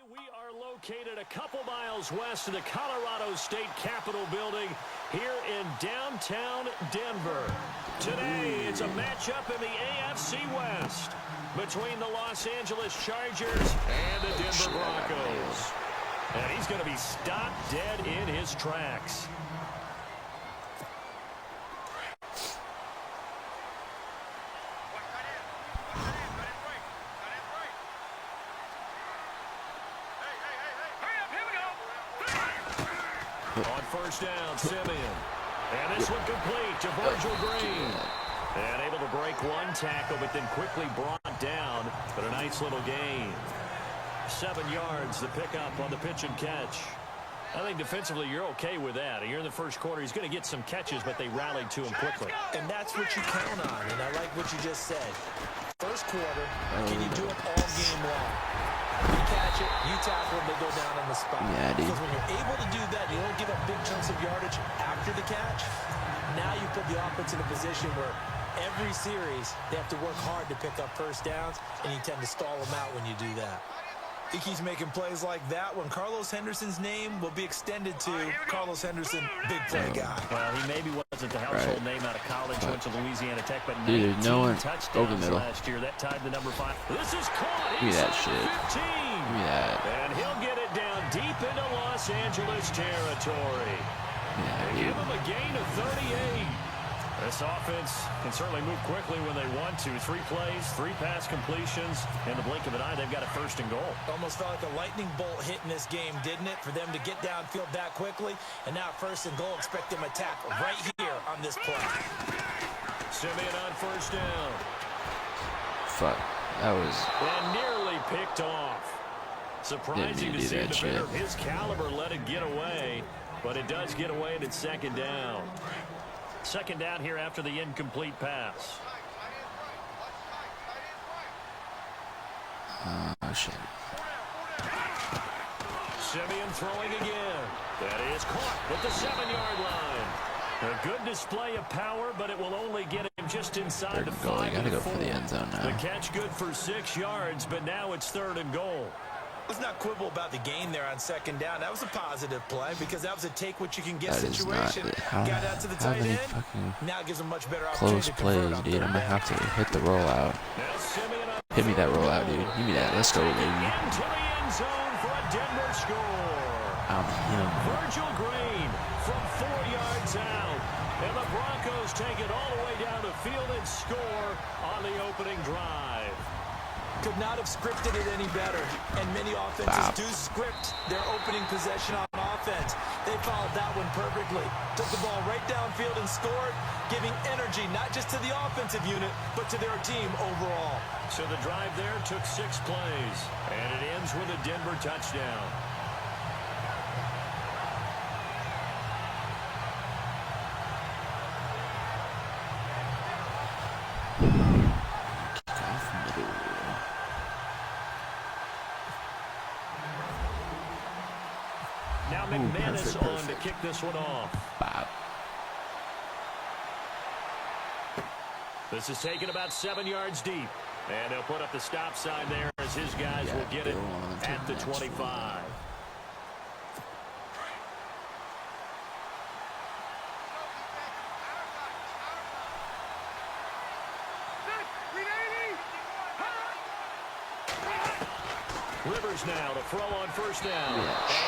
We are located a couple miles west of the Colorado State Capitol building here in downtown Denver. Today, it's a matchup in the AFC West between the Los Angeles Chargers and the Denver Broncos. And he's going to be stopped dead in his tracks. On first down, Simeon. And this one complete to Virgil Green. And able to break one tackle, but then quickly brought down. But a nice little gain. 7 yards, the pickup on the pitch and catch. I think defensively you're okay with that. You're in the first quarter. He's going to get some catches, but they rallied to him quickly. And that's what you count on, and I like what you just said. First quarter, can you do it all game long? You catch it, you tackle them, they go down on the spot. Yeah, dude. Because when you're able to do that, you don't give up big chunks of yardage after the catch. Now you put the offense in a position where every series they have to work hard to pick up first downs, and you tend to stall them out when you do that. He keeps making plays like that when Carlos Henderson's name will be extended to Carlos Henderson, big play guy. Well, he maybe wasn't the household name out of college, went to Louisiana Tech, but dude, there's no one touchdowns over the middle. last year. That tied the number 5. This is caught. Give me that shit. 15. Give me that. And he'll get it down deep into Los Angeles territory. Yeah, Give dude. him a gain of 38. This offense can certainly move quickly when they want to. 3 plays, 3 pass completions. In the blink of an eye, they've got a first and goal. Almost felt like a lightning bolt hit in this game, didn't it? For them to get downfield that quickly. And now first and goal, expect them to attack right here on this play. Simeon on first down. Fuck. That was... And nearly picked off. Surprising to see a defender of his caliber let it get away. But it does get away, and it's second down. Second down here after the incomplete pass. Oh, shit. Simeon throwing again. That is caught at the 7-yard line. A good display of power, but it will only get him just inside the 5. You gotta go for the end zone now. The catch good for 6 yards, but now it's third and goal. Let's not quibble about the gain there on second down. That was a positive play because that was a take what you can get That is situation. not... Got out to the tight end. Now it gives them much better opportunity Close to plays, convert on dude. I'm third gonna have to hit the rollout. Hit me that rollout, dude. Give me that. Let's go, baby. Into the end zone for a Denver score. I'm him. Virgil Green from 4 yards out. And the Broncos take it all the way down the field and score on the opening drive. Could not have scripted it any better. And many offenses do script their opening possession on offense. They followed that one perfectly. Took the ball right downfield and scored, giving energy not just to the offensive unit, but to their team overall. So the drive there took 6 plays, and it ends with a Denver touchdown. Now McManus on to kick this one off. Bob. This is taken about 7 yards deep. And he'll put up the stop sign there as his guys will get it at the 25. Rivers now to throw on first down.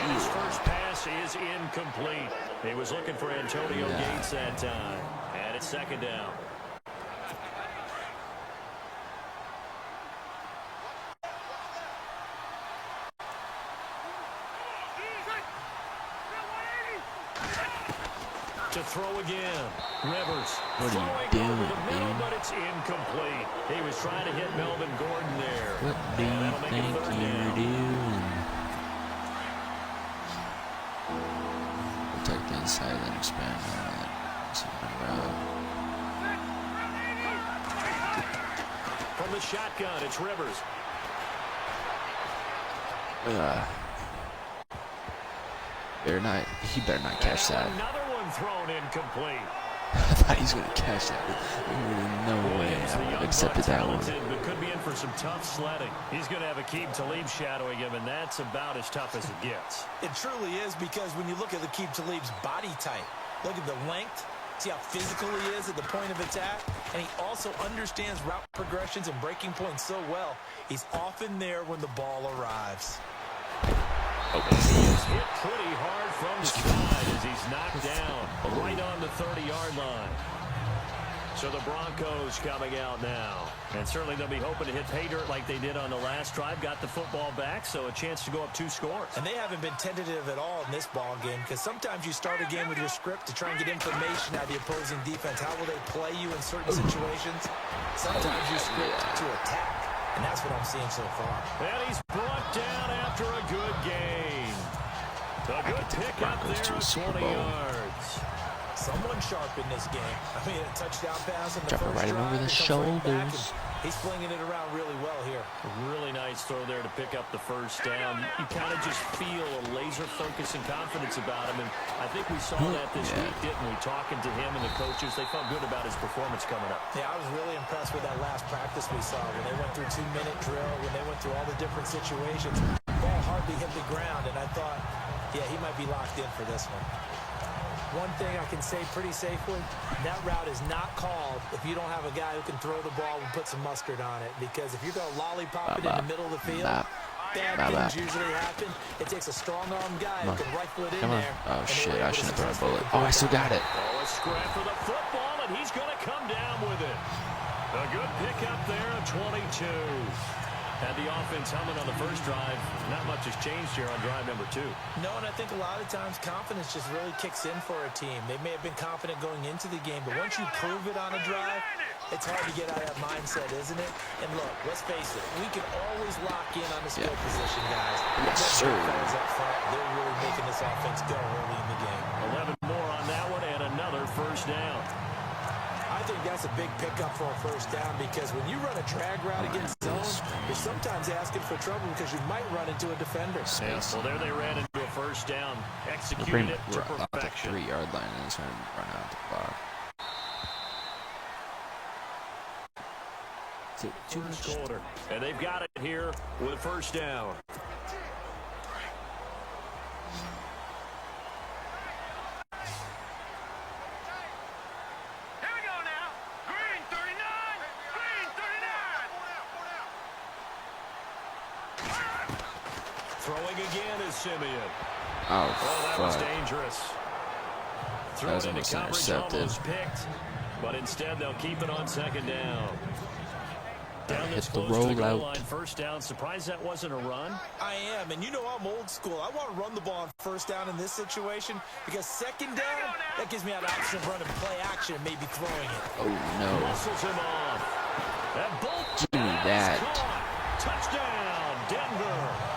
And his first pass is incomplete. He was looking for Antonio Gates that time. And it's second down. To throw again. Rivers. What are you doing, dude? But it's incomplete. He was trying to hit Melvin Gordon there. What do you think you're doing? Protect the inside, then expand on it. From the shotgun, it's Rivers. He better not catch that. Another one thrown incomplete. I thought he was going to catch that. No way I would have accepted that one. But could be in for some tough sledding. He's going to have Aqib Talib shadowing him, and that's about as tough as it gets. It truly is, because when you look at Aqib Talib's body type, look at the length, see how physical he is at the point of attack, and he also understands route progressions and breaking points so well. He's often there when the ball arrives. He is hit pretty hard from the side as he's knocked down right on the 30-yard line. So the Broncos coming out now. And certainly they'll be hoping to hit pay dirt like they did on the last drive. Got the football back, so a chance to go up 2 scores. And they haven't been tentative at all in this ball game, because sometimes you start a game with your script to try and get information out of the opposing defense. How will they play you in certain situations? Sometimes you script to attack, and that's what I'm seeing so far. And he's brought down after a good gain. A good pickup there of 20 yards. Someone sharp in this game. I mean, a touchdown pass in the Drop it first right drive. over the shoulders. He's flinging it around really well here. A really nice throw there to pick up the first down. You kind of just feel a laser focus and confidence about him. And I think we saw that this week, didn't we? Talking to him and the coaches, they felt good about his performance coming up. Yeah, I was really impressed with that last practice we saw when they went through 2-minute drill, when they went through all the different situations. Ball hardly hit the ground, and I thought, yeah, he might be locked in for this one. One thing I can say pretty safely, that route is not called if you don't have a guy who can throw the ball and put some mustard on it. Because if you're going to lollipop it in the middle of the field, bad things usually happen. It takes a strong-arm guy who can rifle it in there. Oh, shit, I shouldn't have thrown a bullet. Oh, I still got it. Oh, a scrap for the football, and he's going to come down with it. A good pickup there, a 22. Had the offense humming on the first drive. Not much has changed here on drive number 2. No, and I think a lot of times confidence just really kicks in for a team. They may have been confident going into the game, but once you prove it on a drive, it's hard to get out of that mindset, isn't it? And look, let's face it, we can always lock in on the skill position, guys. Yes, sir. Guys up front, they're really making this offense go early in the game. 11 more on that one, and another first down. I think that's a big pickup for a first down, because when you run a drag route against zone, you're sometimes asking for trouble because you might run into a defender. Yeah, well, there they ran into a first down. Executed Bring it to out the perfection. 3-yard line and it's going to run out the clock. Too much. Quarter. And they've got it here with first down. Throwing again is Simeon. Oh, that was fuck. dangerous. Throw That was it into almost coverage, intercepted. almost picked, but instead they'll keep it on second down. Down this Hit the close to the goal rollout. line, first down. Surprised that wasn't a run. I am, and you know I'm old school. I want to run the ball on first down in this situation, because second down, that gives me an option of running play action and maybe throwing it. Oh, no. Muscles him off. That bolt Give me that. caught. Touchdown, Denver.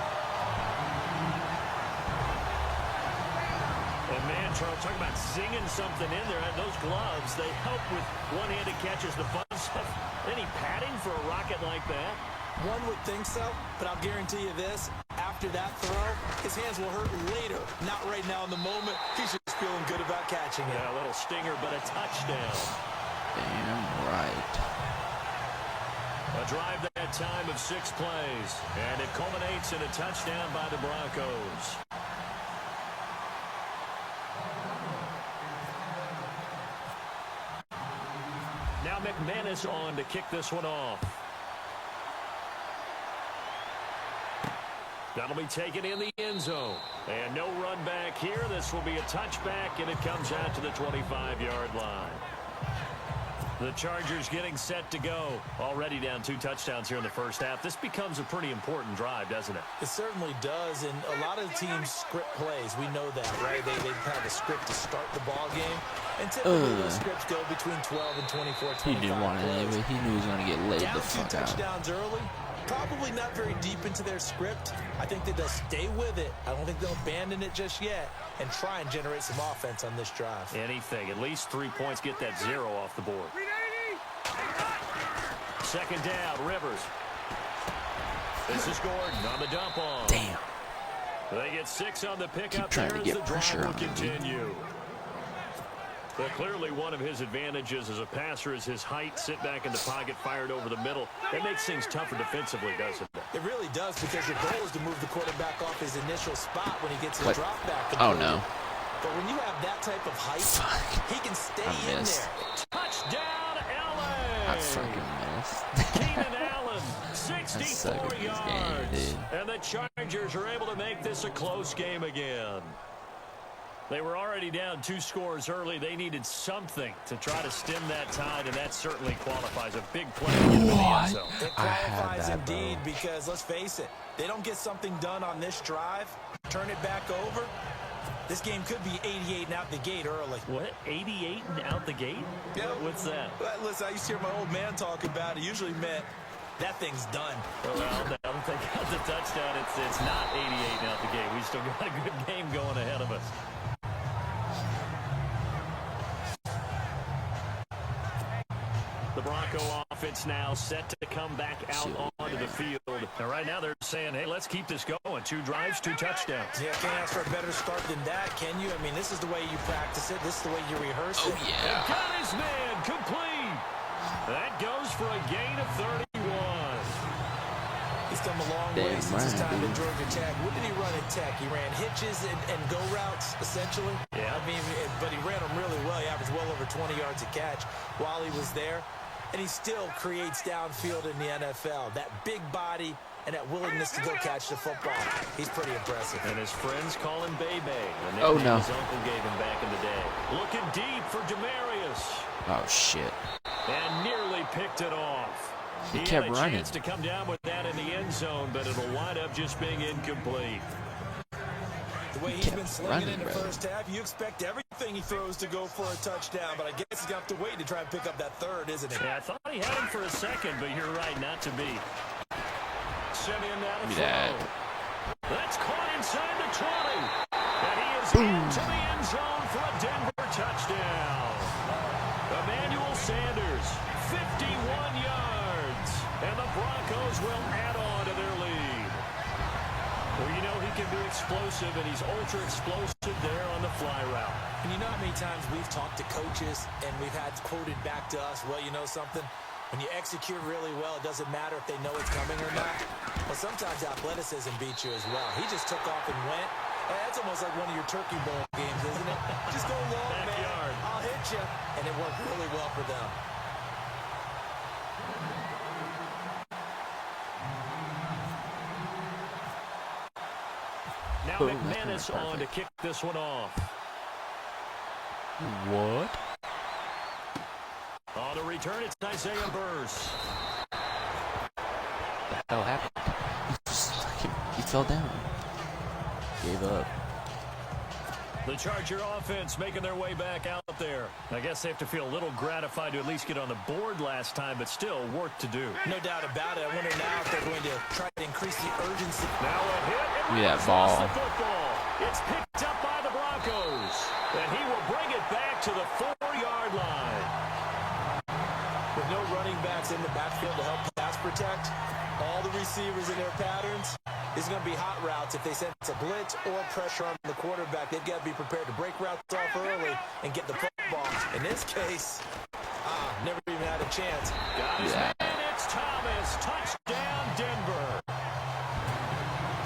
And man, Charles, talking about zinging something in there. Those gloves, they help with one-handed catches, the fun stuff. Any padding for a rocket like that? One would think so, but I'll guarantee you this. After that throw, his hands will hurt later, not right now in the moment. He's just feeling good about catching it. Yeah, a little stinger, but a touchdown. Damn right. A drive that time of 6 plays, and it culminates in a touchdown by the Broncos. Now McManus on to kick this one off. That'll be taken in the end zone. And no run back here. This will be a touchback, and it comes out to the 25-yard line. The Chargers getting set to go. Already down 2 touchdowns here in the first half. This becomes a pretty important drive, doesn't it? It certainly does, and a lot of teams script plays. We know that, right? They have a script to start the ball game, and typically those scripts go between 12 and 24, 25 He didn't want it anyway. He knew he was going to get laid down the 2 fuck out. touchdowns early. Probably not very deep into their script. I think that they'll stay with it. I don't think they'll abandon it just yet and try and generate some offense on this drive. Anything. At least 3 points. Get that 0 off the board. Second down, Rivers. This is Gordon on the dump on. Damn. They get 6 on the pickup. Keep trying to there as get the drive pressure will on him, dude. continue. Well, clearly one of his advantages as a passer is his height. Sit back in the pocket, fired over the middle. That makes things tougher defensively, doesn't it? It really does, because your goal is to move the quarterback off his initial spot when he gets his What? drop back. Oh, no. But when you have that type of height, he can stay I in missed. there. Touchdown, LA! I fucking missed. Keenan Allen, I suck 64 at this game, yards. dude. And the Chargers are able to make this a close game again. They were already down 2 scores early. They needed something to try to stem that tide, and that certainly qualifies. A big play to get into the end zone. It I had qualifies that, indeed, bro. because let's face it, they don't get something done on this drive, turn it back over. This game could be 88 and out the gate early. What, 88 and out the gate? Yeah. What's that? Listen, I used to hear my old man talk about it. Usually meant that thing's done. Well, now that they got the touchdown, it's not 88 and out the gate. We still got a good game going ahead of us. The Bronco offense now set to come back out onto the field. Now, right now they're saying, hey, let's keep this going. 2 drives, 2 touchdowns. Yeah, can't ask for a better start than that, can you? I mean, this is the way you practice it. This is the way you rehearse it. Oh, yeah. Got his man complete. That goes for a gain of 31. He's come a long way since his time at Georgia Tech. What did he run at Tech? He ran hitches and go routes, essentially. Yeah. I mean, but he ran them really well. He averaged well over 20 yards a catch while he was there. And he still creates downfield in the NFL. That big body and that willingness to go catch the football. He's pretty impressive. And his friends call him Bay Bay. The Oh, nickname no. his uncle gave him back in the day. Looking deep for Demarius. Oh, shit. And nearly picked it off. He He kept had a running. chance to come down with that in the end zone, but it'll wind up just being incomplete. The way he's kept been slinging running, in the bro. first half, you expect everything he throws to go for a touchdown, but I guess he's going to have to wait to try and pick up that third, isn't he? Yeah, I thought he had him for a second, but you're right, not to be. Simeon now to Give me throw. that. That's caught inside the 20. And he is into the end zone for a Denver touchdown. Emmanuel Sanders, 51 yards. And the Broncos will add on to their lead. Well, you know he can be explosive, and he's ultra-explosive there on the fly route. And you know how many times we've talked to coaches and we've had quoted back to us, well, you know something? When you execute really well, it doesn't matter if they know it's coming or not. Well, sometimes athleticism beats you as well. He just took off and went. That's almost like one of your Turkey Bowl games, isn't it? Just go long, Backyard. man. I'll hit you. And it worked really well for them. Now Boom, that's McManus kinda on to perfect. kick this one off. What? On the return, it's Isaiah Burse. The hell happened? He fell down. Gave up. The Charger offense making their way back out there. I guess they have to feel a little gratified to at least get on the board last time, but still work to do. No doubt about it. I wonder now if they're going to try to increase the urgency. Now a hit. Look at that Rams ball. lost the football. It's picked up by the Broncos. And he will bring it back to the 4-yard line. With no running backs in the backfield to help pass protect, all the receivers in their patterns, it's going to be hot routes. If they sense a blitz or pressure on the quarterback, they've got to be prepared to break routes off early and get the football. In this case, never even had a chance. Got his man. It's Thomas. Touchdown, Denver.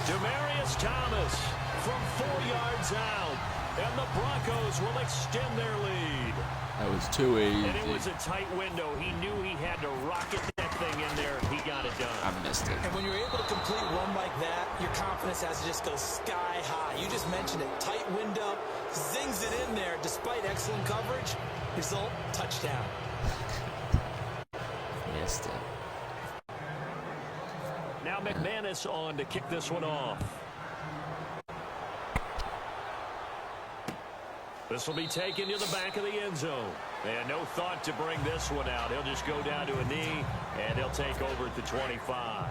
Demarius Thomas from 4 yards out. And the Broncos will extend their lead. That was too easy. And it was a tight window. He knew he had to rocket that thing in there. He got it done. I missed it. And when you're able to complete one like that, your confidence has to just go sky high. You just mentioned it. Tight window, zings it in there despite excellent coverage. Result, touchdown. Missed it. Now McManus on to kick this one off. This will be taken to the back of the end zone. And no thought to bring this one out. He'll just go down to a knee, and he'll take over at the 25.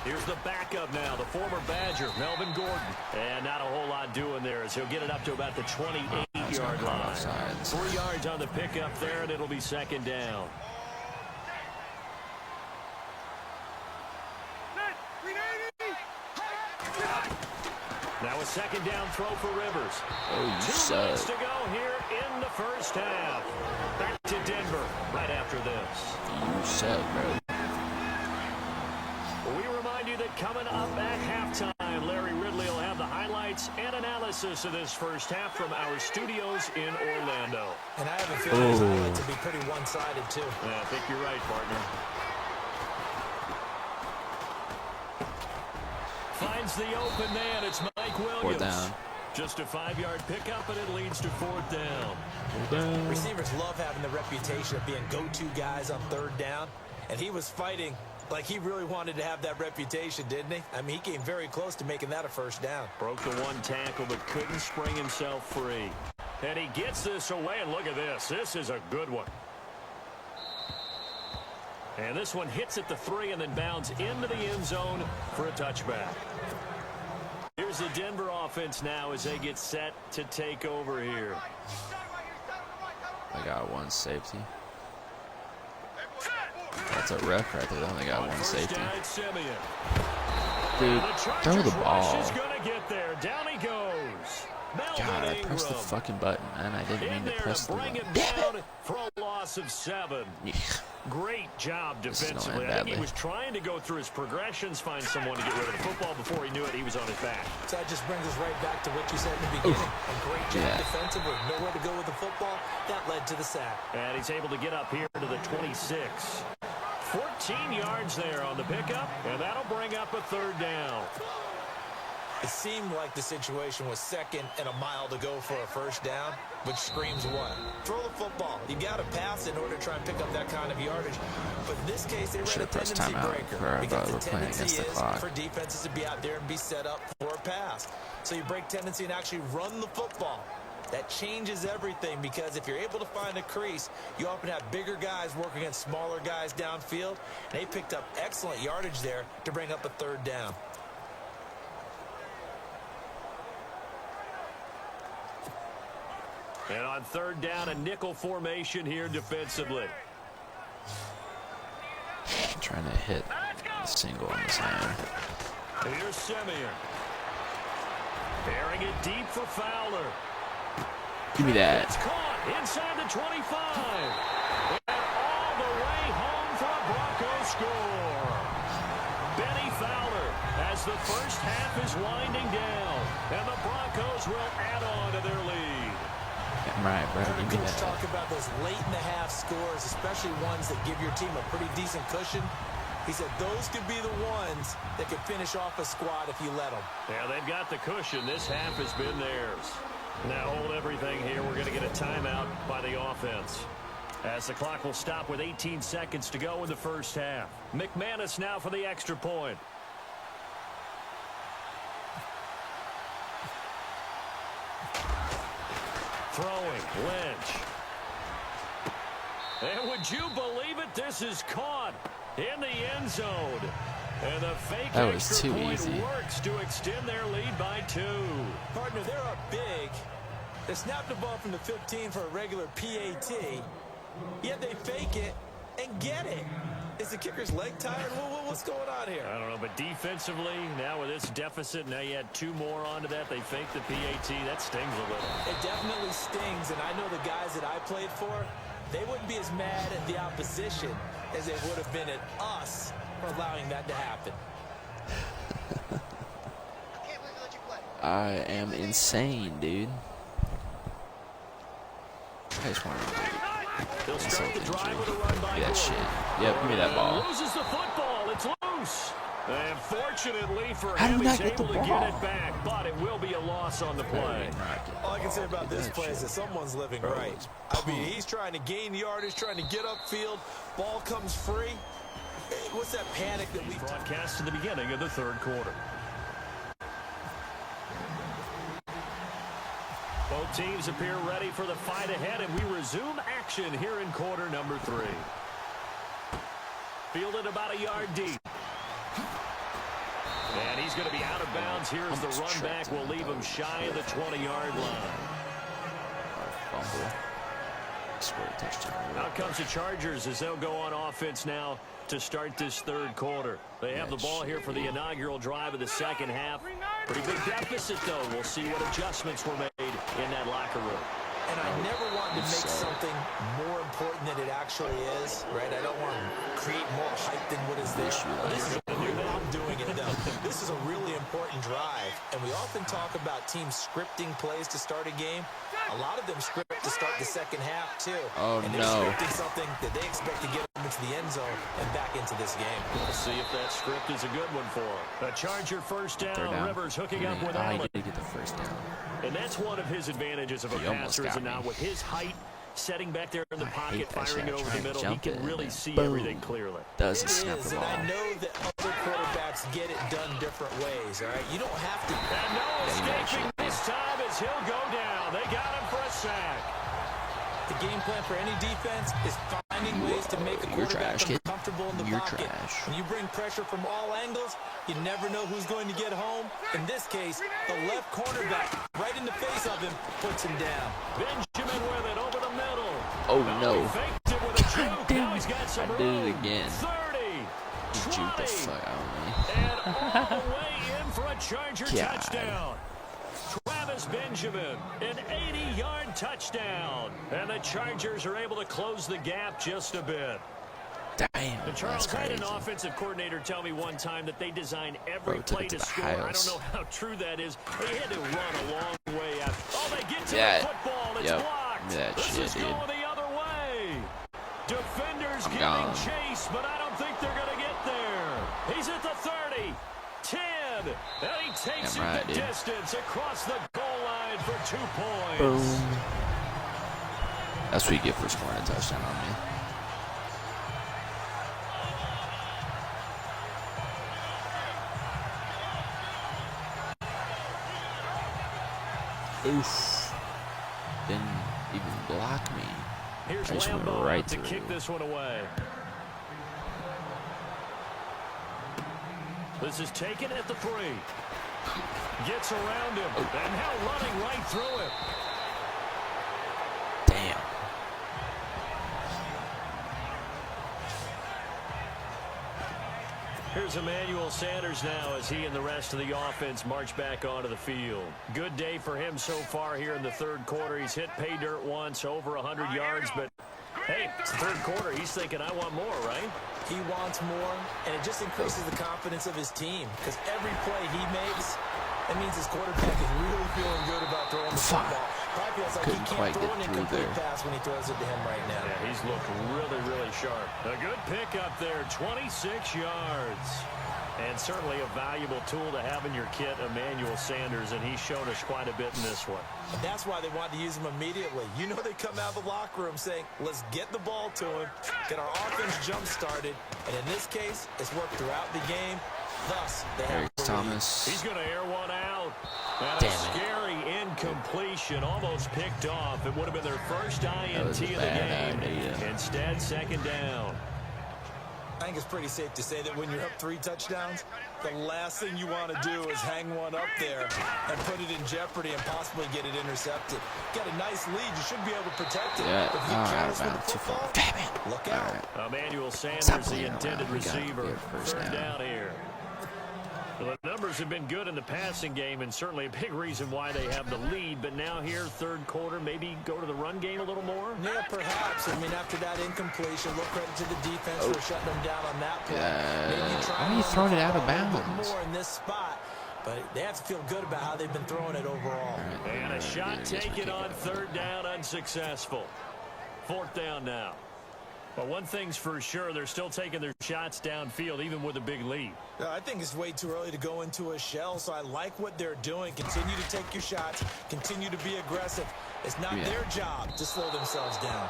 Here's the backup now, the former Badger, Melvin Gordon. And not a whole lot doing there as he'll get it up to about the 28-yard line. 3 yards on the pickup there, and it'll be second down. second down throw for Rivers. Oh, you 2 minutes suck. to go here in the first half. Back to Denver right after this. You suck, bro. We remind you that coming up at halftime, Larry Ridley will have the highlights and analysis of this first half from our studios in Orlando. And I have a feeling these highlights will be pretty one-sided, too. Yeah, I think you're right, partner. Finds the open man. It's Mike Williams. 4th down. Just a 5-yard pickup, and it leads to 4th down. Receivers love having the reputation of being go-to guys on 3rd down, and he was fighting like he really wanted to have that reputation, didn't he? I mean, he came very close to making that a first down. Broke the one tackle, but couldn't spring himself free. And he gets this away, and look at this. This is a good one. And this one hits at the 3 and then bounds into the end zone for a touchback. Here's the Denver offense now as they get set to take over here. I got 1 safety. That's a ref right there. They only got 1 safety. Dude, throw the ball. Is going to get there. Down he goes. God, I pressed the fucking button, man. I didn't mean to press the bring button. it down for a loss of 7. Great job defensively. I think he was trying to go through his progressions, find someone to get rid of the football. Before he knew it, he was on his back. So that just brings us right back to what you said in the beginning. A great job defensively. Nowhere to go with the football. That led to the sack. And he's able to get up here to the 26. 14 yards there on the pickup, and that'll bring up a 3rd down. It seemed like the situation was 2nd and a mile to go for a first down, which screams what? Throw the football. You got to pass in order to try and pick up that kind of yardage. But in this case, they ran a tendency breaker. Because the tendency is for defenses to be out there and be set up for a pass. So you break tendency and actually run the football. That changes everything because if you're able to find a crease, you often have bigger guys working against smaller guys downfield. They picked up excellent yardage there to bring up a 3rd down. And on 3rd down, a nickel formation here defensively. I'm trying to hit a single on the side. Here's Simeon. Bearing it deep for Fowler. Give me that. It's caught inside the 25. And all the way home for a Broncos score. Benny Fowler as the first half is winding down. And the Broncos will add on to their lead. Right, bro. Give me that. Talk about those late-in-the-half scores, especially ones that give your team a pretty decent cushion. He said those could be the ones that could finish off a squad if you let them. Yeah, they've got the cushion. This half has been theirs. Now hold everything here. We're going to get a timeout by the offense. As the clock will stop with 18 seconds to go in the first half. McManus now for the extra point. Throwing, Lynch. And would you believe it? This is caught in the end zone. And the fake extra point works to extend their lead by 2. Partner, they're up big. They snapped the ball from the 15 for a regular PAT. Yet they fake it and get it. Is the kicker's leg tired? What's going on here? I don't know, but defensively, now with this deficit, now you add 2 more onto that. They fake the PAT. That stings a little. It definitely stings, and I know the guys that I played for, they wouldn't be as mad at the opposition as they would have been at us for allowing that to happen. I am insane, dude. I just want to They'll start the drive with a run by that shit. Yep, give me that ball. Loses the football. It's loose. And fortunately for him, he's able to get it back, but it will be a loss on the play. All I can say about this play is that someone's living right. I mean, he's trying to gain yardage, trying to get upfield. Ball comes free. What's that panic that we broadcast to the beginning of the 3rd quarter? Both teams appear ready for the fight ahead, and we resume action here in quarter number 3. Fielded about a yard deep. And he's going to be out of bounds here as the run back will leave him shy of the 20-yard line. Fumble. Score a touchdown. Out comes the Chargers as they'll go on offense now to start this 3rd quarter. They have the ball here for the inaugural drive of the second half. Pretty big deficit, though. We'll see what adjustments were made in that locker room. And I never want to make something more important than it actually is, right? I don't want to create more hype than what is there. This is I'm doing it, though. This is a really important drive, and we often talk about teams scripting plays to start a game. A lot of them script to start the second half, too. Oh, and they're scripting something that they expect to get them into the end zone and back into this game. We'll see if that script is a good one for them. A Charger first down. Rivers hooking up with Allen. He did get the first down. And that's one of his advantages of a passer, is now with his height, setting back there in the pocket, firing it over the middle, he can really see everything clearly. Doesn't snap the ball. And I know that other quarterbacks get it done different ways, all right? You don't have to. And no escaping this time as he'll go down. They got him for a sack. The game plan for any defense is finding ways to make a quarterback uncomfortable in the pocket. When you bring pressure from all angles, you never know who's going to get home. In this case, the left cornerback, right in the face of him, puts him down. Benjamin with it over the middle. Oh, no. He faked it with a juke. Now he's got some I did it again. 30, He juked the fuck out of me. and all the way in for a Charger touchdown. Travis Benjamin, an 80-yard touchdown. And the Chargers are able to close the gap just a bit. Damn, And Charles, that's had crazy. an offensive coordinator tell me one time that they design every play to score. I don't know how true that is. They had to run a long way out. Oh, they get to the football. It's blocked. That this shit, is dude. going the other way. Defenders giving gone. chase, but I don't think they're going to get there. He's at the 30. 10. And he takes it the distance across the goal line for 2 points. Boom. That's what you get for scoring a touchdown on me. Oof. Didn't even block me. Here's I just went Lambeau right to through. kick this one away. This is taken at the 3. Gets around him. And now running right through him. Damn. Here's Emmanuel Sanders now as he and the rest of the offense march back onto the field. Good day for him so far here in the third quarter. He's hit pay dirt once, over 100 yards, but hey, it's the third quarter. He's thinking, I want more, right? He wants more, and it just increases the confidence of his team because every play he makes, that means his quarterback is really feeling good about throwing the football. Probably feels like he can't throw an incomplete pass when he throws it to him right now. Yeah, he's looked really, really sharp. A good pickup there, 26 yards. And certainly a valuable tool to have in your kit, Emmanuel Sanders, and he's shown us quite a bit in this one. And that's why they want to use him immediately. You know they come out of the locker room saying, let's get the ball to him, get our offense jump-started, and in this case, it's worked throughout the game. Thus, they have Thomas. He's going to air one out. And Damn a scary incompletion, almost picked off. It would have been their first INT of the game. Instead, second down. I think it's pretty safe to say that when you're up 3 touchdowns, the last thing you want to do is hang one up there and put it in jeopardy and possibly get it intercepted. Got a nice lead. You should be able to protect it. Yeah, But if you out of careless with bounds the too far. football, Damn it. look out. Emmanuel Sanders, Stop the playing intended around. We gotta receiver. get first Third down. down here. Well, the numbers have been good in the passing game, and certainly a big reason why they have the lead. But now here, third quarter, maybe go to the run game a little more? Yeah, perhaps. I mean, after that incompletion, look credit to the defense for shutting them down on that play. Why are you throwing it out of bounds? More in this spot, but they have to feel good about how they've been throwing it overall. And a shot taken on third down, unsuccessful. Fourth down now. But one thing's for sure, they're still taking their shots downfield, even with a big lead. I think it's way too early to go into a shell, so I like what they're doing. Continue to take your shots. Continue to be aggressive. It's not their job to slow themselves down.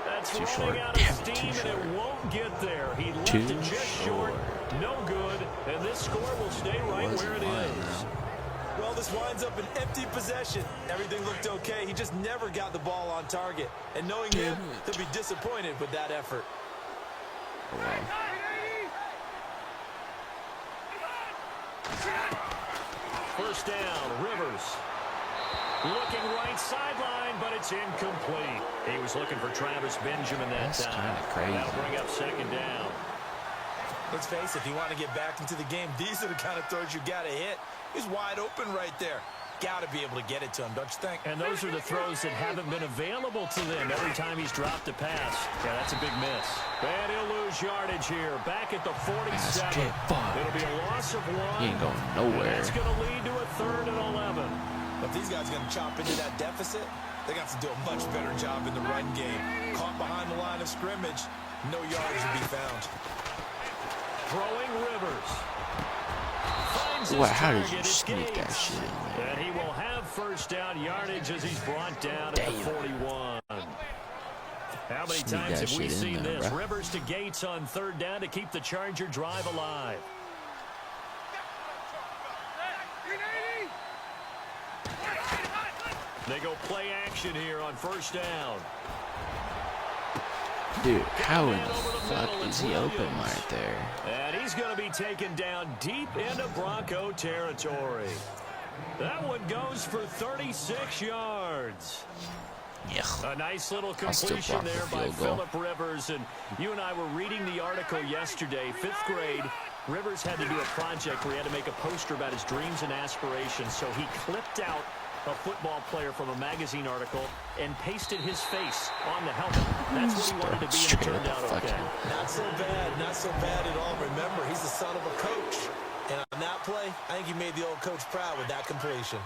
That's Too running short. out of Damn it, steam, too and it short. won't get there. He left Too it just short. No good. And this score will stay right where it is. Well, this winds up an empty possession. Everything looked okay. He just never got the ball on target. And knowing him, he'll be disappointed with that effort. First down, Rivers. Looking right sideline, but it's incomplete. He was looking for Travis Benjamin that That's time. kinda crazy. That'll bring up second down. Let's face it, if you want to get back into the game, these are the kind of throws you got to hit. He's wide open right there. Got to be able to get it to him, don't you think? And those are the throws that haven't been available to them every time he's dropped a pass. Yeah, that's a big miss. And he'll lose yardage here. Back at the 47. It'll be a loss of 1. He ain't going nowhere. That's going to lead to a 3rd and 11. But if these guys are going to chop into that deficit, they got to do a much better job in the run game. Caught behind the line of scrimmage, no yardage to be found. Throwing Rivers. What? How did you sneak that shit in there? And he will have first down yardage as he's brought down at the 41. How many times have we seen this? Bro. Rivers to Gates on 3rd down to keep the Charger drive alive. They go play action here on 1st down. Dude, how in the fuck is he open right there? And he's going to be taken down deep into Bronco territory. That one goes for 36 yards. Yeah. A nice little completion there by Phillip Rivers. And you and I were reading the article yesterday, 5th grade. Rivers had to do a project where he had to make a poster about his dreams and aspirations. So he clipped out a football player from a magazine article and pasted his face on the helmet. That's what he wanted to be, and it turned out okay. Not so bad at all. Remember, he's the son of a coach. And on that play, I think he made the old coach proud with that completion.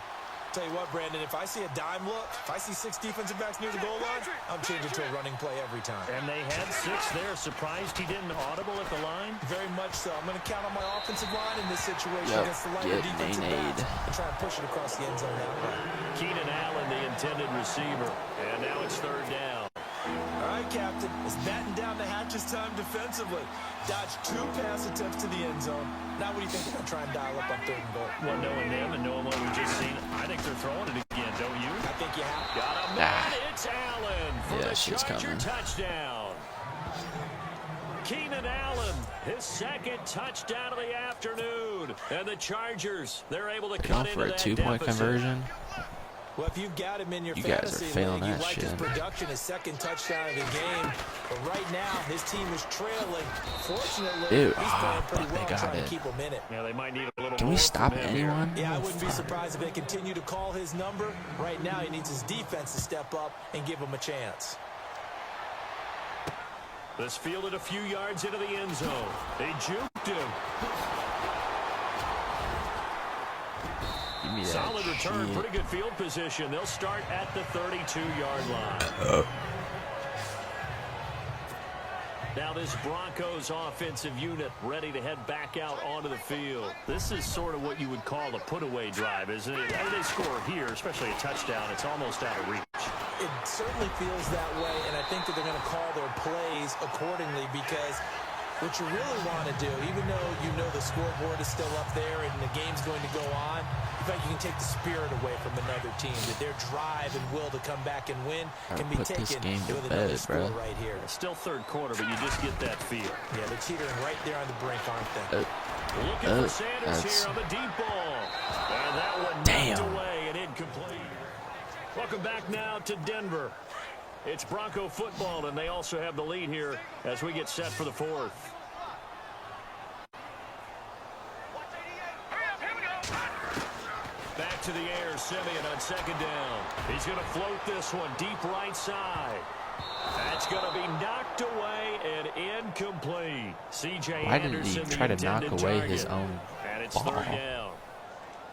Tell you what, Brandon, if I see a dime look, if I see 6 defensive backs near the goal line, I'm changing to a running play every time. And they had 6 there. Surprised he didn't audible at the line? Very much so. I'm going to count on my offensive line in this situation against the lighter defensive backs and try and push it across the end zone that way. Keenan Allen, the intended receiver. And now it's 3rd down. All right, Captain. It's batting down the hatches time defensively. Dodged 2 pass attempts to the end zone. Now what do you think they're going to try and dial up on 3rd and goal? Well, knowing them and knowing what we've just seen, I think they're throwing it again, don't you? I think you have. Got him. It's Allen for the Charger touchdown. Keenan Allen, his 2nd touchdown of the afternoon. And the Chargers, they're able to cut into that deficit. For a 2-point conversion? Well, if you've got him in your you guys fantasy are failing league, that you like shit. his production, his 2nd touchdown of the game. But right now, his team is trailing. Fortunately, he's playing pretty well trying to keep him in it. Yeah, they might need a little Can more we stop from him anyone? here. Yeah, I wouldn't be surprised if they continue to call his number. Right now, he needs his defense to step up and give him a chance. This fielded a few yards into the end zone. They juked him. Solid return, pretty good field position. They'll start at the 32-yard line. Now this Broncos offensive unit ready to head back out onto the field. This is sort of what you would call a put-away drive, isn't it? After they score here, especially a touchdown, it's almost out of reach. It certainly feels that way, and I think that they're going to call their plays accordingly because what you really want to do, even though you know the scoreboard is still up there and the game's going to go on, in fact, you can take the spirit away from another team, that their drive and will to come back and win can be taken with another score right here. It's still 3rd quarter, but you just get that feel. Yeah, they're teetering right there on the brink, aren't they? Looking for Sanders here on the deep ball. And that one knocked away and incomplete. Welcome back now to Denver. It's Bronco football, and they also have the lead here as we get set for the 4th. Back to the air, Simeon on 2nd down. He's going to float this one deep right side. That's going to be knocked away and incomplete. C.J. Why didn't he try to knock away his own and it's ball? 3rd down.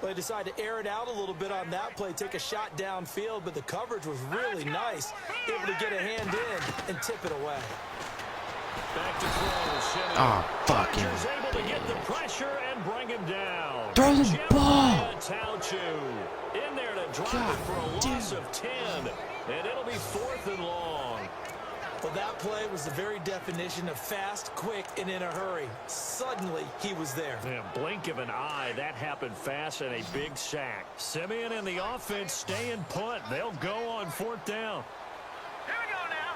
Well, they decided to air it out a little bit on that play, take a shot downfield, but the coverage was really nice. Able to get a hand in and tip it away. Back to throw, Simeon. Oh, fucking Rodgers able to get the pressure and bring him down. Throw the ball. Tauchu in there to drop it for a loss of 10. And it'll be 4th and long. Well, that play was the very definition of fast, quick, and in a hurry. Suddenly, he was there. Yeah, blink of an eye. That happened fast and a big sack. Simeon and the offense stay and punt. They'll go on 4th down. Here we go now.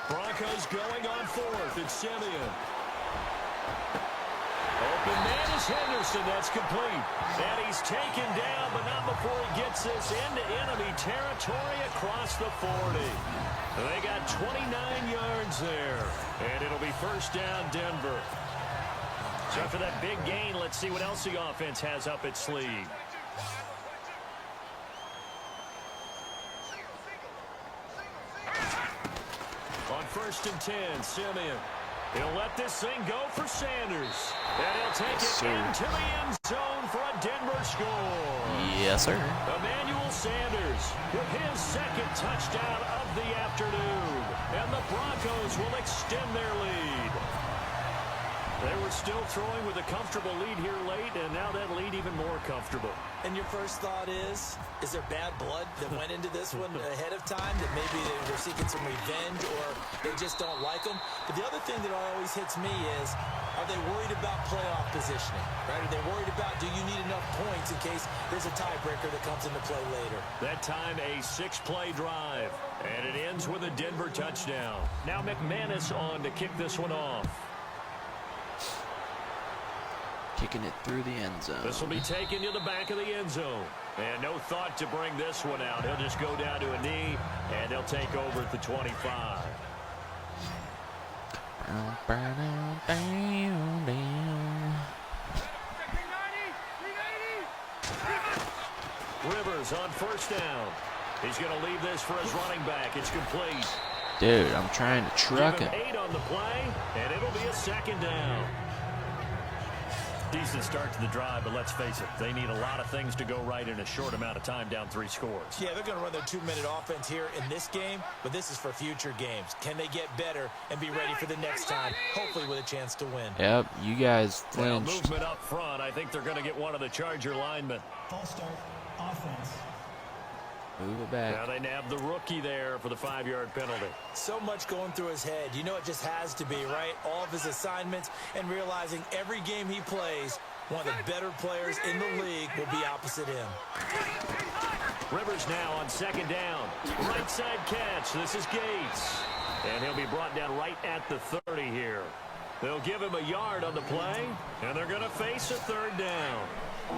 Broncos going on 4th. It's Simeon. Open man is Henderson. That's complete. And he's taken down, but not before he gets this into enemy territory across the 40. They got 29 yards there. And it'll be 1st down, Denver. So after that big gain, let's see what else the offense has up its sleeve. On 1st and 10, Simeon. He'll let this thing go for Sanders. And he'll take it into the end zone for a Denver score. Yes, sir. Emmanuel Sanders with his second touchdown of the afternoon. And the Broncos will extend their lead. They were still throwing with a comfortable lead here late, and now that lead even more comfortable. And your first thought is there bad blood that went into this one ahead of time, that maybe they were seeking some revenge or they just don't like them? But the other thing that always hits me is, are they worried about playoff positioning? Right? Are they worried about, do you need enough points in case there's a tiebreaker that comes into play later? That time a 6-play drive, and it ends with a Denver touchdown. Now McManus on to kick this one off. Kicking it through the end zone. This will be taken to the back of the end zone. And no thought to bring this one out. He'll just go down to a knee, and they'll take over at the 25. Rivers on 1st down. He's going to leave this for his running back. It's complete. Dude, I'm trying to truck Give it. him 8 on the play, and it'll be a 2nd down. Decent start to the drive, but let's face it, they need a lot of things to go right in a short amount of time, down 3 scores. Yeah, they're going to run their 2-minute offense here in this game, but this is for future games. Can they get better and be ready for the next time, hopefully with a chance to win? Yep, you guys Well, flinched. movement up front. I think they're going to get one of the Charger linemen. False start, offense. Move it Now back. they nab the rookie there for the 5-yard penalty. So much going through his head. You know it just has to be, right? All of his assignments and realizing every game he plays, one of the better players in the league will be opposite him. Rivers now on 2nd down. Right side catch. This is Gates. And he'll be brought down right at the 30 here. They'll give him a yard on the play, and they're going to face a 3rd down.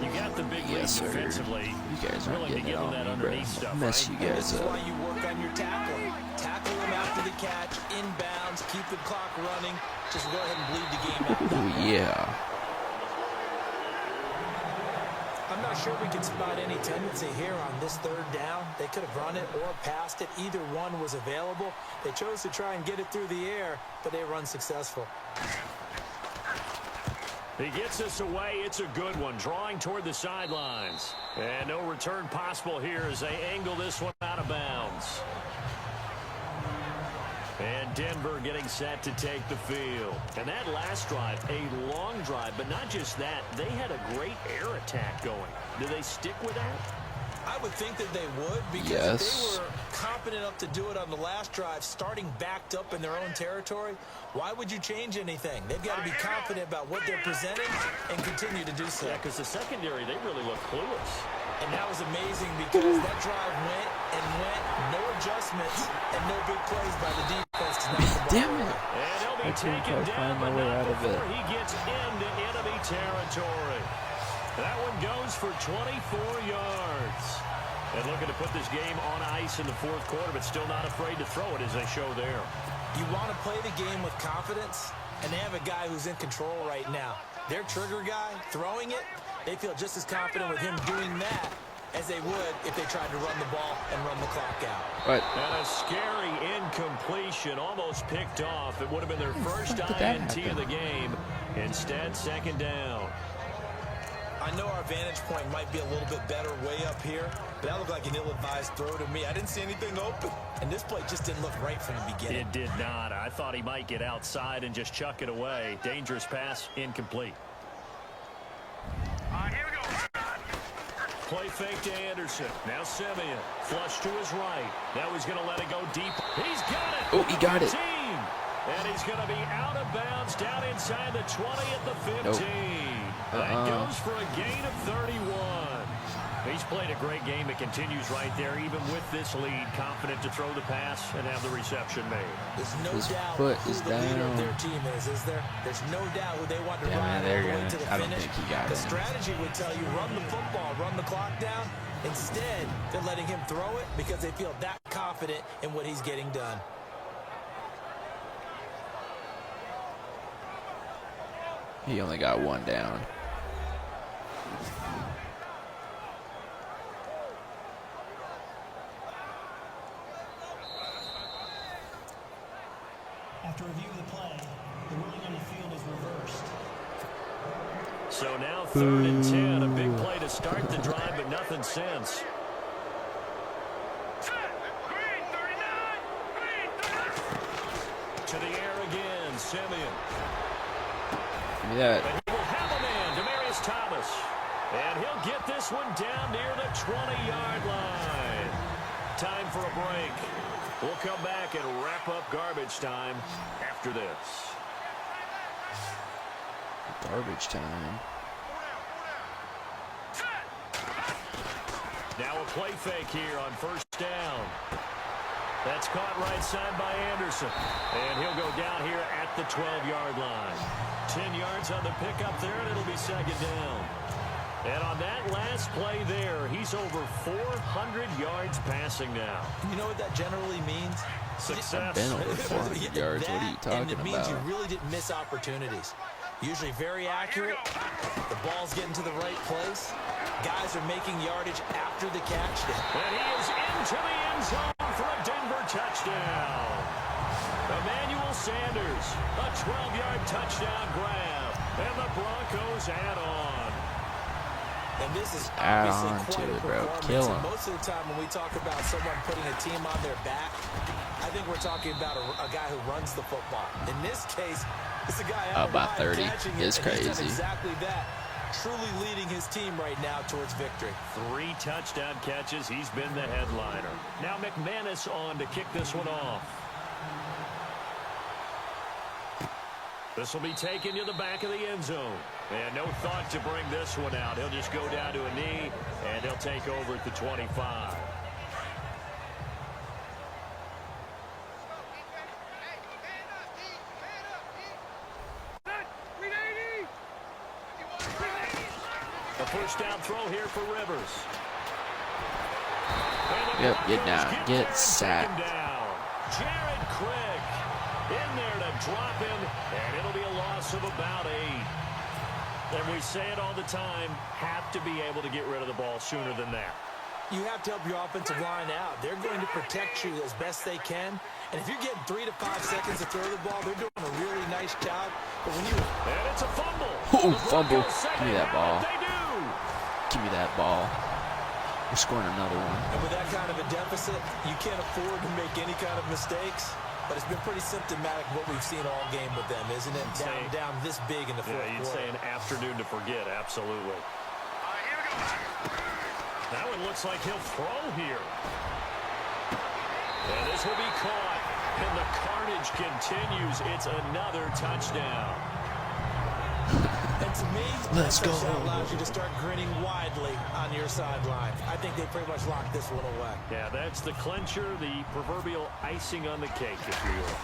You got the big lead Yes, sir. defensively. You guys aren't Willing to getting it give them on that me, bro. underneath stuff, Mess right? you This guys is up. why you work on your tackling. Tackle him after the catch, inbounds, keep the clock running. Just go ahead and bleed the game out. Ooh, yeah. I'm not sure we can spot any tendency here on this 3rd down. They could have run it or passed it. Either one was available. They chose to try and get it through the air, but they were unsuccessful. He gets this away. It's a good one. Drawing toward the sidelines. And no return possible here as they angle this one out of bounds. And Denver getting set to take the field. And that last drive, a long drive, but not just that. They had a great air attack going. Do they stick with that? I would think that they would, because Yes. if they were competent enough to do it on the last drive, starting backed up in their own territory, why would you change anything? They've got to be confident about what they're presenting and continue to do so. Yeah, because the secondary, they really look clueless. And that was amazing because that drive went and went, no adjustments, and no big plays by the defense to knock the ball Damn away. it. And he'll be I couldn't taken quite down, find my but way not out of before it. he gets into enemy territory. That one goes for 24 yards. And looking to put this game on ice in the 4th quarter, but still not afraid to throw it as they show there. You want to play the game with confidence, and they have a guy who's in control right now. Their trigger guy, throwing it, they feel just as confident with him doing that as they would if they tried to run the ball and run the clock out. But And a scary incompletion, almost picked off. It would have been their first How did that INT of happen? the game. Instead, 2nd down. I know our vantage point might be a little bit better way up here, but that looked like an ill-advised throw to me. I didn't see anything open, and this play just didn't look right from the beginning. It did not. I thought he might get outside and just chuck it away. Dangerous pass, incomplete. All right, here we go. Play fake to Anderson. Now Simeon. Flush to his right. Now he's going to let it go deep. He's got it. Oh, he got it. 15. And he's going to be out of bounds down inside the 20 at the 15. Nope. That goes for a gain of 31. He's played a great game. It continues right there, even with this lead. Confident to throw the pass and have the reception made. There's no His doubt foot who is the leader down. of their team is there? There's no doubt who they want to Yeah, ride they're all the way gonna- to the I don't finish. think he got The it. strategy would tell you run the football, run the clock down. Instead, they're letting him throw it because they feel that confident in what he's getting done. He only got one down. After review of the play, the ruling on the field is reversed. So now 3rd and 10. A big play to start the drive, but nothing since. Green 39. Green 39. To the air again, Simeon. Give me that. But he will have a man, Demaryius Thomas. And he'll get this one down near the 20-yard line. Time for a break. We'll come back and wrap up garbage time after this. Garbage time. Now a play fake here on 1st down. That's caught right side by Anderson. And he'll go down here at the 12-yard line. 10 yards on the pickup there, and it'll be 2nd down. And on that last play there, he's over 400 yards passing now. You know what that generally means? Success. Been over 400 yards. What are you And it talking means you about? really didn't miss opportunities. Usually very accurate. The ball's getting to the right place. Guys are making yardage after the catch. And he is into the end zone for a Denver touchdown. Emmanuel Sanders, a 12-yard touchdown grab. And the Broncos add on. And this is Add obviously on quite to a it, bro. performance. Kill And him. most of the time when we talk about someone putting a team on their back, I think we're talking about a guy who runs the football. In this case, it's a guy out About wide 30 catching is it, and he's done crazy. exactly that. Truly leading his team right now towards victory. 3 touchdown catches. He's been the headliner. Now McManus on to kick this one off. This will be taken to the back of the end zone. And no thought to bring this one out. He'll just go down to a knee, and he'll take over at the 25. A 1st down throw here for Rivers. Yep, get down. Get Get there, sacked. 2nd down. Jared Craig in there to drop him, and it'll be a loss of about 8. And we say it all the time, have to be able to get rid of the ball sooner than that. You have to help your offensive line out. They're going to protect you as best they can. And if you're getting 3 to 5 seconds to throw the ball, they're doing a really nice job. But when you... And it's a fumble. Ooh, The fumble. Broncos say Give me that they have ball. it. They do. Give me that ball. We're scoring another one. And with that kind of a deficit, you can't afford to make any kind of mistakes. But it's been pretty symptomatic of what we've seen all game with them, isn't it? Down this big in the fourth Yeah, you'd quarter. say an afternoon to forget, absolutely. All right, here we go. That one looks like he'll throw here. And this will be caught. And the carnage continues. It's another touchdown. And to me, Let's that go. touchdown allows you to start grinning widely on your sideline. I think they pretty much locked this one away. Yeah, that's the clincher, the proverbial icing on the cake, if you will.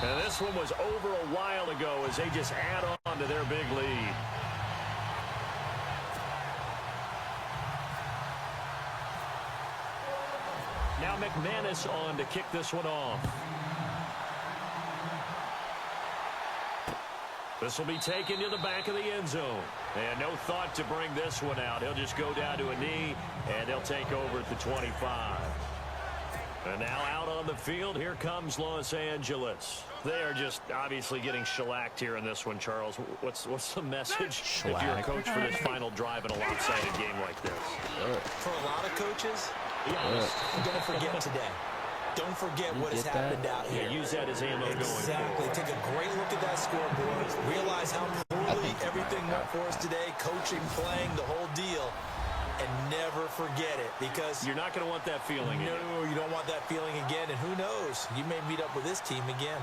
And this one was over a while ago as they just add on to their big lead. Now McManus on to kick this one off. This will be taken to the back of the end zone. And no thought to bring this one out. He'll just go down to a knee, and they'll take over at the 25. And now out on the field, here comes Los Angeles. They are just obviously getting shellacked here in this one, Charles. What's the message if you're a Shellacked. coach for this final drive in a lopsided game like this? For a lot of coaches, Be honest. don't forget today. Don't forget what has get that? happened out Yeah, here. use that as ammo going Exactly. forward. Take a great look at that scoreboard. Realize how poorly everything went for us today. Coaching, playing, the whole deal. And never forget it, because You're not going to want that feeling again. no, you don't want that feeling again. And who knows? You may meet up with this team again.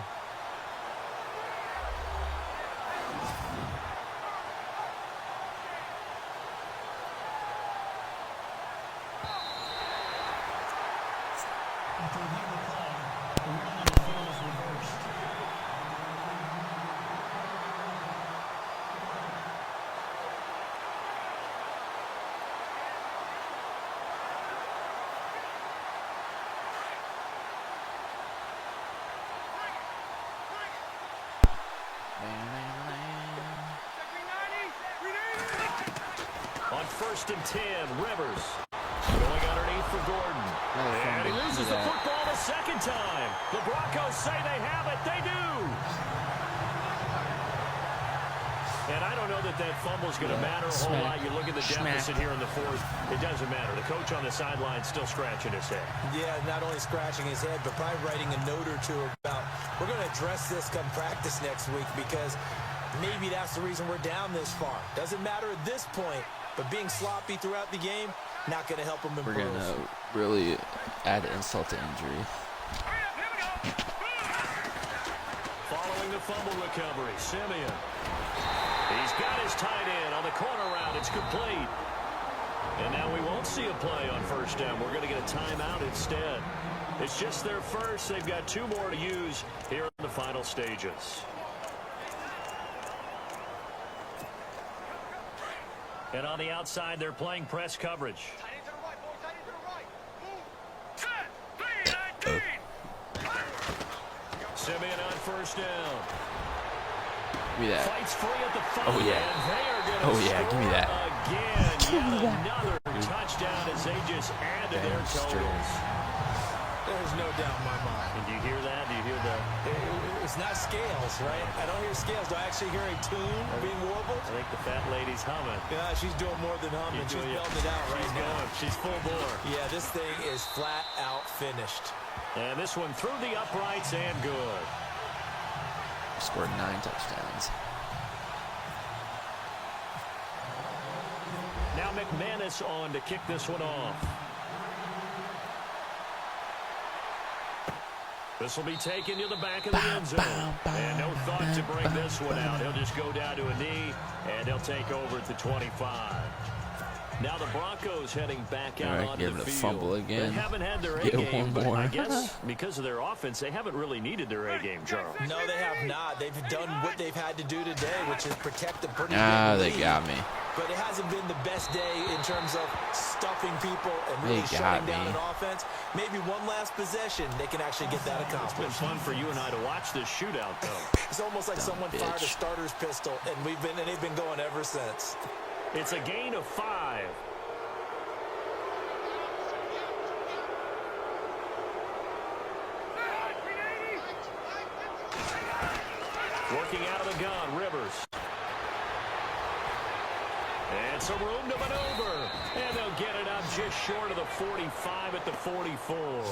After review of the play, the ruling on the field is reversed. 1st and 10. Rivers going underneath for Gordon. And he loses the football the second time. The Broncos say they have it. They do. And I don't know that fumble is going to matter a whole lot. You look at the deficit here in the 4th. It doesn't matter. The coach on the sideline still scratching his head. Yeah, not only scratching his head, but probably writing a note or two about, we're going to address this come practice next week because maybe that's the reason we're down this far. Doesn't matter at this point, but being sloppy throughout the game, not going to help him improve. We're going to really add insult to injury. Following the fumble recovery, Simeon. He's got his tight end on the corner route. It's complete. And now we won't see a play on 1st down. We're going to get a timeout instead. It's just their first. They've got 2 more to use here in the final stages. And on the outside, they're playing press coverage. Simeon on 1st down. Give me that. Fights free at the 5. Oh, yeah. And they are going to Oh, yeah. Give me that. again. Yet another touchdown as they just add to their totals. There's no doubt in my mind. And do you hear that? Do you hear the... It's not scales, right? I don't hear scales. Do I actually hear a tune being warbled? I think the fat lady's humming. Yeah, she's doing more than humming. She's belting it out right She's now. going. She's full bore. Yeah, this thing is flat out finished. And this one through the uprights and good. Scored 9 touchdowns. Now McManus on to kick this one off. This will be taken to the back of the end zone. And no thought to bring this one out. He'll just go down to a knee, and he'll take over at the 25. Now the Broncos heading back out onto the field. Fumble again. They haven't had their A-game, but I guess because of their offense, they haven't really needed their A-game, Charles. No, they have not. They've done what they've had to do today, which is protect the pretty They lead. got me. But it hasn't been the best day in terms of stuffing people and really shutting down an offense. Maybe one last possession, they can actually get that accomplished. It's been fun for you and I to watch this shootout, though. It's almost like someone fired a starter's pistol, and they've been going ever since. It's a gain of 5. Working out of the gun, Rivers. And some room to maneuver. And they'll get it up just short of the 45 at the 44.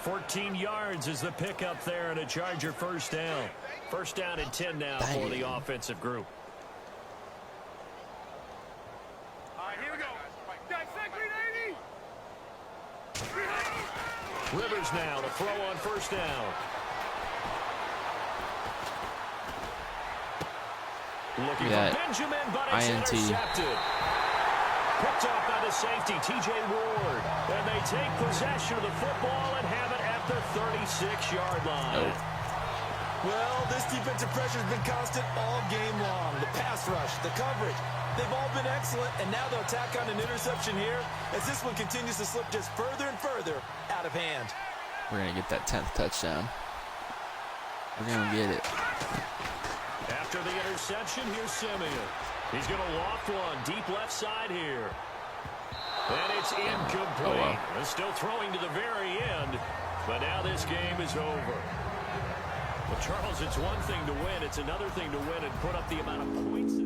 14 yards is the pickup there and a Charger 1st down. 1st down and 10 now for the offensive group. All right, here we go. Rivers now to throw on 1st down. Looking for Benjamin, but it's intercepted. Picked off by the safety, T.J. Ward. And they take possession of the football and have it at the 36-yard line. Well, this defensive pressure has been constant all game long. The pass rush, the coverage, they've all been excellent, and now they'll tack on an interception here as this one continues to slip just further and further out of hand. We're going to get that 10th touchdown. We're going to get it. After the interception, here's Simeon. He's going to loft one deep left side here. And it's incomplete. They're still throwing to the very end, but now this game is over. Well, Charles, it's one thing to win. It's another thing to win and put up the amount of points that